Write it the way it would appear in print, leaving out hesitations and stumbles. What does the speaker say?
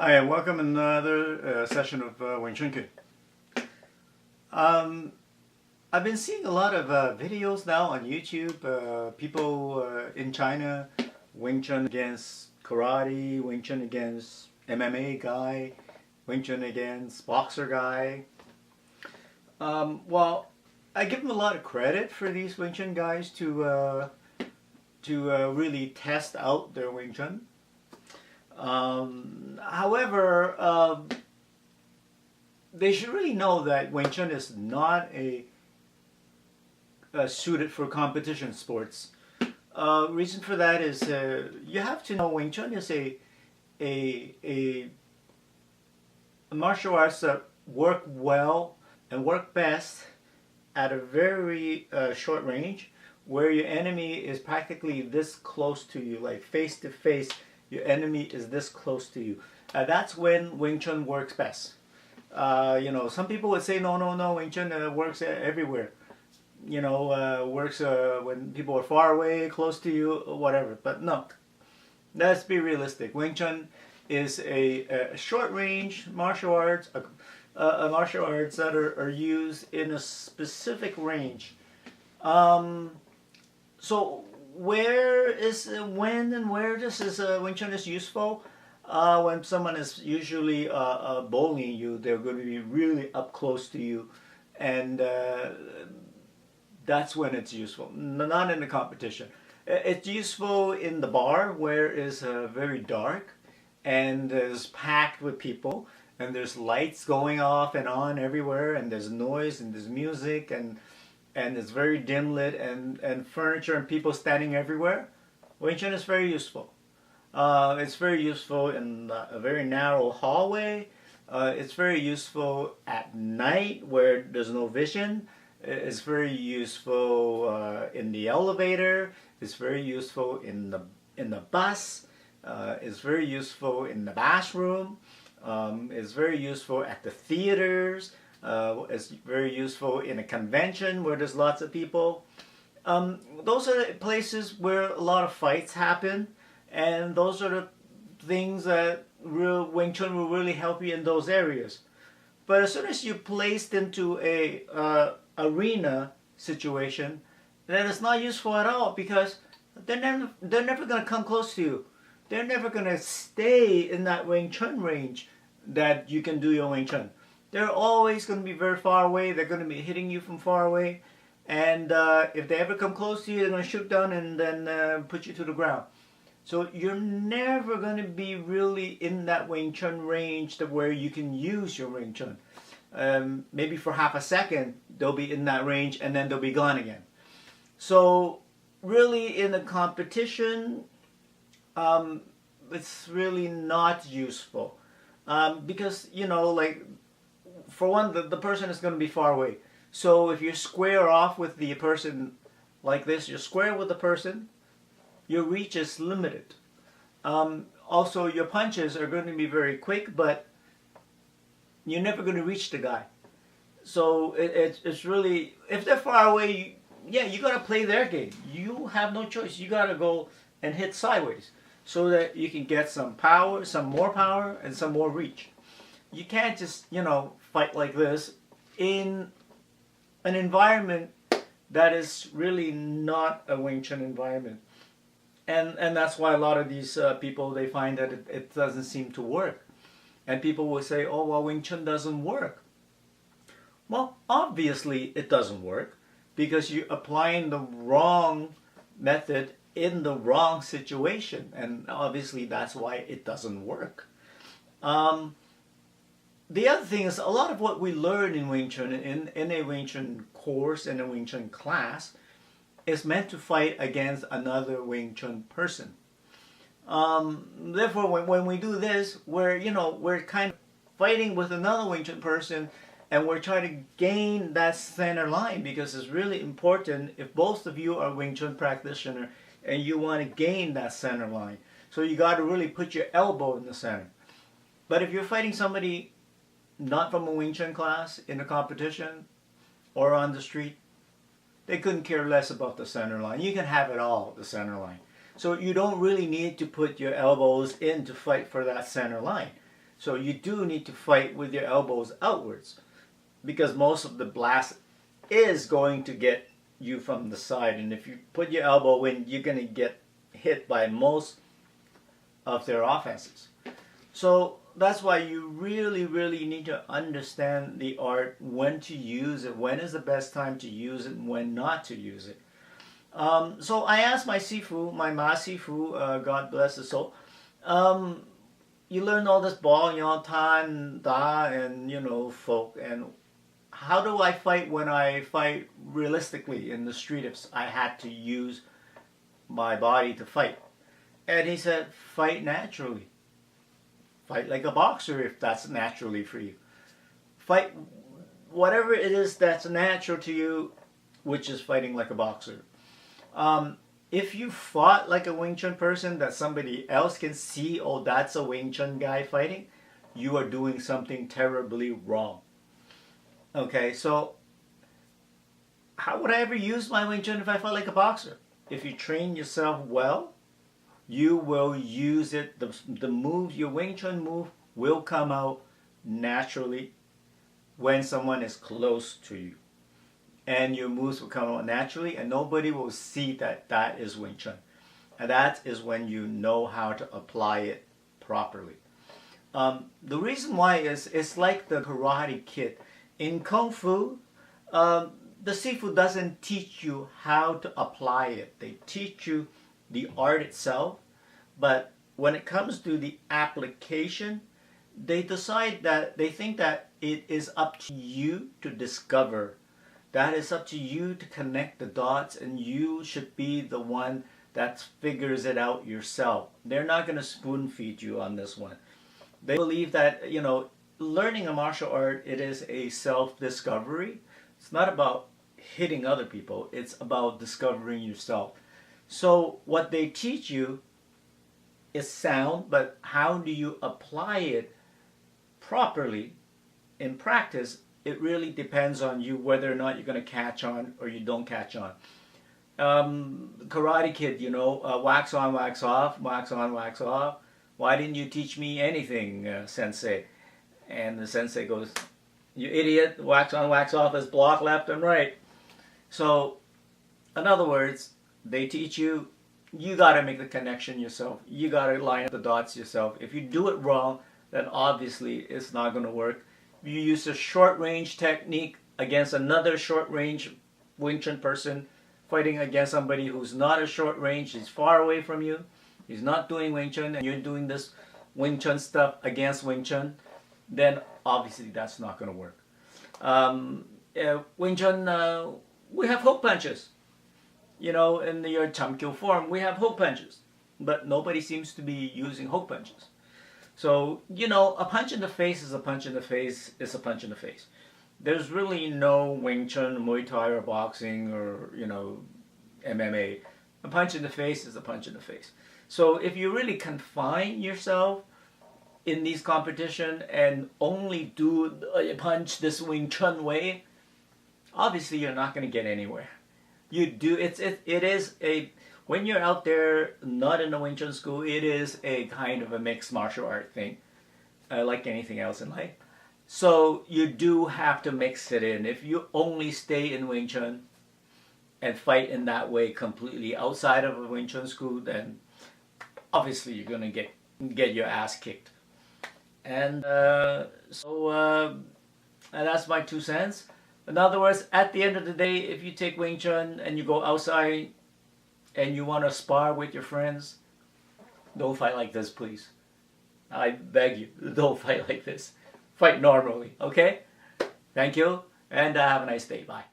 Hi, and welcome to another session of Wing Chun. I've been seeing a lot of videos now on YouTube. People in China, Wing Chun against karate, Wing Chun against MMA guy, Wing Chun against boxer guy. Well, I give them a lot of credit for these Wing Chun guys to really test out their Wing Chun. However, they should really know that Wing Chun is not suited for competition sports. Reason for that is you have to know Wing Chun is a martial arts that work well and work best at a very short range, where your enemy is practically this close to you, like face to face. Your enemy is this close to you. That's when Wing Chun works best. Some people would say, no, Wing Chun works everywhere. Works when people are far away, close to you, whatever. But no, let's be realistic. Wing Chun is a short range martial arts, martial arts that are used in a specific range. So when and where this is Wing Chun is useful? When someone is usually bullying you, they're going to be really up close to you, and that's when it's useful. Not in the competition. It's useful in the bar where it's very dark and is packed with people, and there's lights going off and on everywhere, and there's noise and there's music and it's very dim lit and furniture and people standing everywhere. Wing Chun is very useful. It's very useful in a very narrow hallway. It's very useful at night where there's no vision. It's very useful in the elevator. It's very useful in the bus. It's very useful in the bathroom. It's very useful at the theaters. It's very useful in a convention where there's lots of people. Those are the places where a lot of fights happen, and those are the things that real Wing Chun will really help you in those areas. But as soon as you're placed into a arena situation, then it's not useful at all, because they're never going to come close to you. They're never going to stay in that Wing Chun range that you can do your Wing Chun. They're always going to be very far away. They're going to be hitting you from far away. And if they ever come close to you, they're going to shoot down and then put you to the ground. So you're never going to be really in that Wing Chun range to where you can use your Wing Chun. Maybe for half a second, they'll be in that range and then they'll be gone again. So really in a competition, it's really not useful. Because, for one, the person is going to be far away. So if you square off with the person like this, you're square with the person, your reach is limited. Also, your punches are going to be very quick, but you're never going to reach the guy. So it's really, if they're far away, you got to play their game. You have no choice. You got to go and hit sideways so that you can get some power, some more power, and some more reach. You can't just, fight like this in an environment that is really not a Wing Chun environment. And that's why a lot of these people, they find that it doesn't seem to work. And people will say, oh, well, Wing Chun doesn't work. Well, obviously it doesn't work, because you're applying the wrong method in the wrong situation. And obviously that's why it doesn't work. The other thing is, a lot of what we learn in Wing Chun, in a Wing Chun course, in a Wing Chun class, is meant to fight against another Wing Chun person. Therefore, when we do this, we're kind of fighting with another Wing Chun person, and we're trying to gain that center line, because it's really important if both of you are Wing Chun practitioner and you want to gain that center line. So you got to really put your elbow in the center. But if you're fighting somebody not from a Wing Chun class in a competition or on the street, they couldn't care less about the center line. You can have it all, the center line. So you don't really need to put your elbows in to fight for that center line. So you do need to fight with your elbows outwards, because most of the blast is going to get you from the side. And if you put your elbow in, you're going to get hit by most of their offenses. So that's why you really, really need to understand the art, when to use it, when is the best time to use it, and when not to use it. So I asked my Sifu, my Ma Sifu, God bless his soul, you learn all this ball, tan, da, and folk, and how do I fight when I fight realistically in the street if I had to use my body to fight? And he said, fight naturally. Fight like a boxer if that's naturally for you. Fight whatever it is that's natural to you, which is fighting like a boxer. If you fought like a Wing Chun person that somebody else can see, oh, that's a Wing Chun guy fighting, you are doing something terribly wrong. Okay, so how would I ever use my Wing Chun if I fought like a boxer? If you train yourself well, you will use it. The moves, your Wing Chun move will come out naturally when someone is close to you. And your moves will come out naturally, and nobody will see that that is Wing Chun. And that is when you know how to apply it properly. The reason why is it's like the Karate Kid. In Kung Fu, the Sifu doesn't teach you how to apply it. They teach you the art itself, but when it comes to the application, they think that it is up to you to discover. That is up to you to connect the dots, and you should be the one that figures it out yourself. They're not going to spoon feed you on this one. They believe that, learning a martial art, it is a self-discovery. It's not about hitting other people. It's about discovering yourself. So what they teach you is sound, but how do you apply it properly in practice? It really depends on you whether or not you're going to catch on or you don't catch on. Karate Kid, wax on, wax off, wax on, wax off. Why didn't you teach me anything, sensei? And the sensei goes, you idiot, wax on, wax off is block left and right. So, in other words, they teach you, you got to make the connection yourself. You got to line up the dots yourself. If you do it wrong, then obviously it's not going to work. You use a short range technique against another short range Wing Chun person fighting against somebody who's not a short range, he's far away from you, he's not doing Wing Chun, and you're doing this Wing Chun stuff against Wing Chun, then obviously that's not going to work. Wing Chun, we have hook punches. In your Chamkyo form, we have hook punches, but nobody seems to be using hook punches. So, a punch in the face is a punch in the face is a punch in the face. There's really no Wing Chun, Muay Thai, or boxing, or, MMA. A punch in the face is a punch in the face. So if you really confine yourself in these competition and only do a punch this Wing Chun way, obviously you're not going to get anywhere. When you're out there not in the Wing Chun school, it is a kind of a mixed martial art thing, like anything else in life. So you do have to mix it in. If you only stay in Wing Chun and fight in that way completely outside of a Wing Chun school, then obviously you're going to get your ass kicked. And that's my 2 cents. In other words, at the end of the day, if you take Wing Chun and you go outside and you want to spar with your friends, don't fight like this, please. I beg you, don't fight like this. Fight normally, okay? Thank you, and have a nice day. Bye.